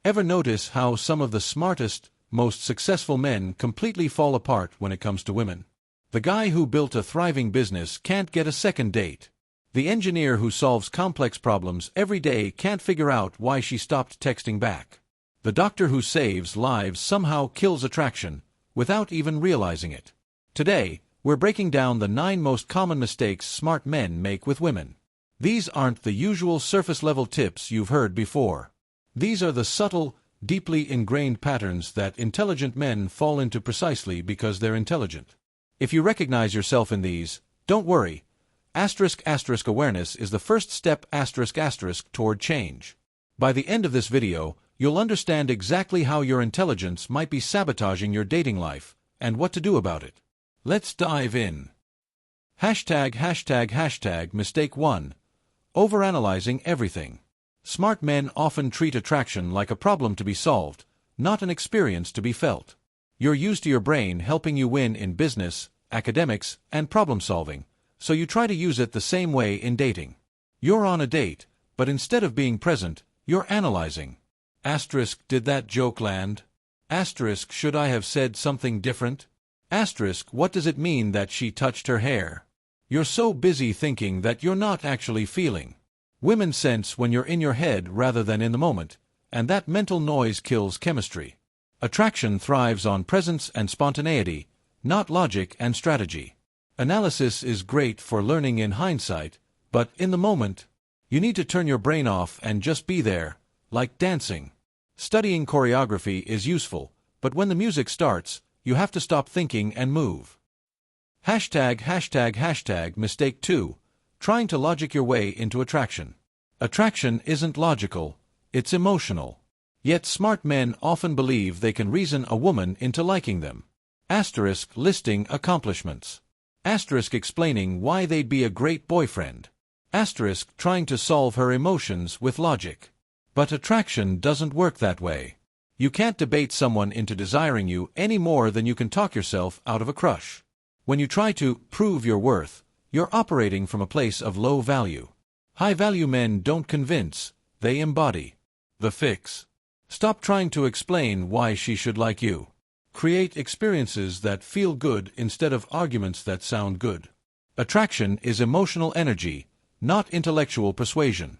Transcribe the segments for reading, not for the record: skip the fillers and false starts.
Ever notice how some of the smartest, most successful men completely fall apart when it comes to women? The guy who built a thriving business can't get a second date. The engineer who solves complex problems every day can't figure out why she stopped texting back. The doctor who saves lives somehow kills attraction, without even realizing it. Today, we're breaking down the 9 most common mistakes smart men make with women. These aren't the usual surface-level tips you've heard before. These are the subtle, deeply ingrained patterns that intelligent men fall into precisely because they're intelligent. If you recognize yourself in these, don't worry. Awareness is the first step toward change. By the end of this video, you'll understand exactly how your intelligence might be sabotaging your dating life, and what to do about it. Let's dive in. Mistake 1. Overanalyzing everything. Smart men often treat attraction like a problem to be solved, not an experience to be felt. You're used to your brain helping you win in business, academics, and problem-solving, so you try to use it the same way in dating. You're on a date, but instead of being present, you're analyzing. Did that joke land? Should I have said something different? What does it mean that she touched her hair? You're so busy thinking that you're not actually feeling. Women sense when you're in your head rather than in the moment, and that mental noise kills chemistry. Attraction thrives on presence and spontaneity, not logic and strategy. Analysis is great for learning in hindsight, but in the moment, you need to turn your brain off and just be there, like dancing. Studying choreography is useful, but when the music starts, you have to stop thinking and move. Mistake 2. Trying to logic your way into attraction. Attraction isn't logical, it's emotional. Yet smart men often believe they can reason a woman into liking them. Listing accomplishments. Explaining why they'd be a great boyfriend. Trying to solve her emotions with logic. But attraction doesn't work that way. You can't debate someone into desiring you any more than you can talk yourself out of a crush. When you try to prove your worth, you're operating from a place of low value. High-value men don't convince, they embody. The fix. Stop trying to explain why she should like you. Create experiences that feel good instead of arguments that sound good. Attraction is emotional energy, not intellectual persuasion.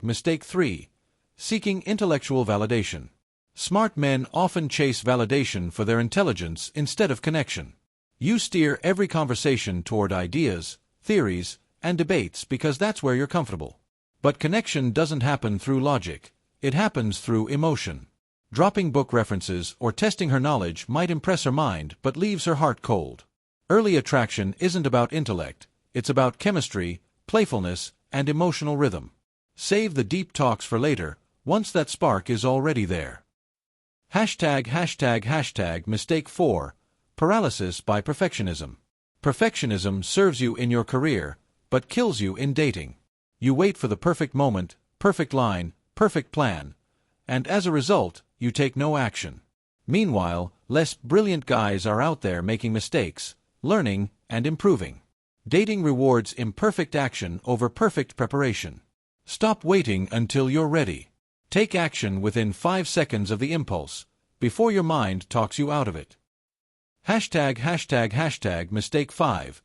Mistake 3. Seeking intellectual validation. Smart men often chase validation for their intelligence instead of connection. You steer every conversation toward ideas, theories, and debates because that's where you're comfortable. But connection doesn't happen through logic, it happens through emotion. Dropping book references or testing her knowledge might impress her mind but leaves her heart cold. Early attraction isn't about intellect, it's about chemistry, playfulness, and emotional rhythm. Save the deep talks for later, once that spark is already there. Mistake 4. Paralysis by perfectionism. Perfectionism serves you in your career, but kills you in dating. You wait for the perfect moment, perfect line, perfect plan, and as a result, you take no action. Meanwhile, less brilliant guys are out there making mistakes, learning, and improving. Dating rewards imperfect action over perfect preparation. Stop waiting until you're ready. Take action within 5 seconds of the impulse, before your mind talks you out of it. Mistake 5.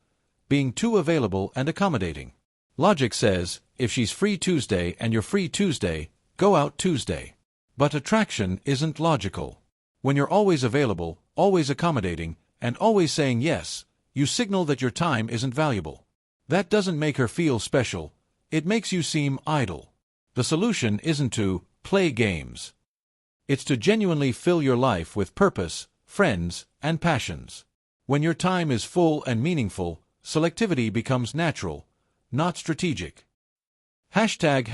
Being too available and accommodating. Logic says, if she's free Tuesday and you're free Tuesday, go out Tuesday. But attraction isn't logical. When you're always available, always accommodating, and always saying yes, you signal that your time isn't valuable. That doesn't make her feel special, it makes you seem idle. The solution isn't to play games. It's to genuinely fill your life with purpose, friends, and passions. When your time is full and meaningful, selectivity becomes natural, not strategic. Mistake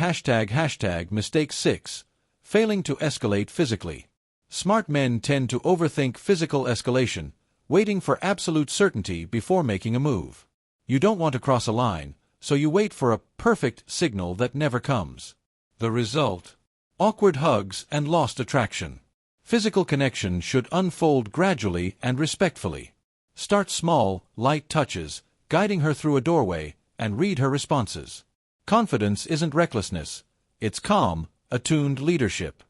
6. Failing to escalate physically. Smart men tend to overthink physical escalation, waiting for absolute certainty before making a move. You don't want to cross a line, so you wait for a perfect signal that never comes. The result? Awkward hugs and lost attraction. Physical connection should unfold gradually and respectfully. Start small, light touches, guiding her through a doorway, and read her responses. Confidence isn't recklessness, it's calm, attuned leadership.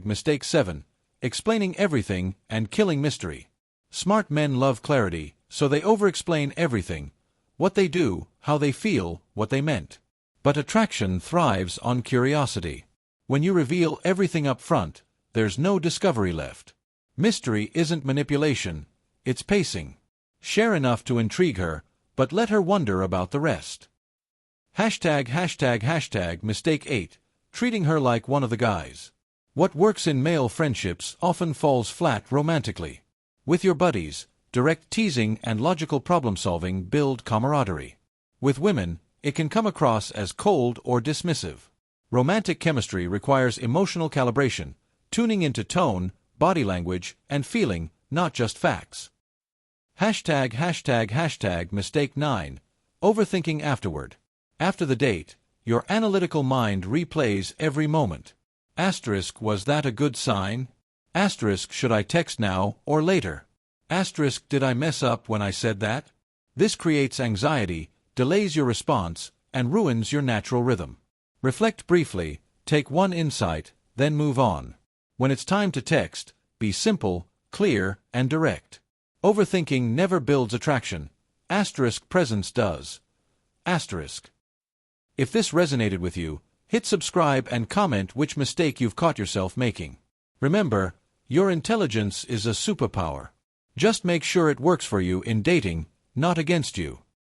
Mistake 7. Explaining everything and killing mystery. Smart men love clarity, so they over-explain everything. What they do, how they feel, what they meant. But attraction thrives on curiosity. When you reveal everything up front, there's no discovery left. Mystery isn't manipulation, it's pacing. Share enough to intrigue her, but let her wonder about the rest. Mistake 8. Treating her like one of the guys. What works in male friendships often falls flat romantically. With your buddies, direct teasing and logical problem-solving build camaraderie. With women, it can come across as cold or dismissive. Romantic chemistry requires emotional calibration, tuning into tone, body language, and feeling, not just facts. Mistake 9. Overthinking afterward. After the date, your analytical mind replays every moment. Was that a good sign? Should I text now or later? Did I mess up when I said that? This creates anxiety, delays your response, and ruins your natural rhythm. Reflect briefly, take one insight, then move on. When it's time to text, be simple, clear, and direct. Overthinking never builds attraction. Presence does. If this resonated with you, hit subscribe and comment which mistake you've caught yourself making. Remember, your intelligence is a superpower. Just make sure it works for you in dating, not against you.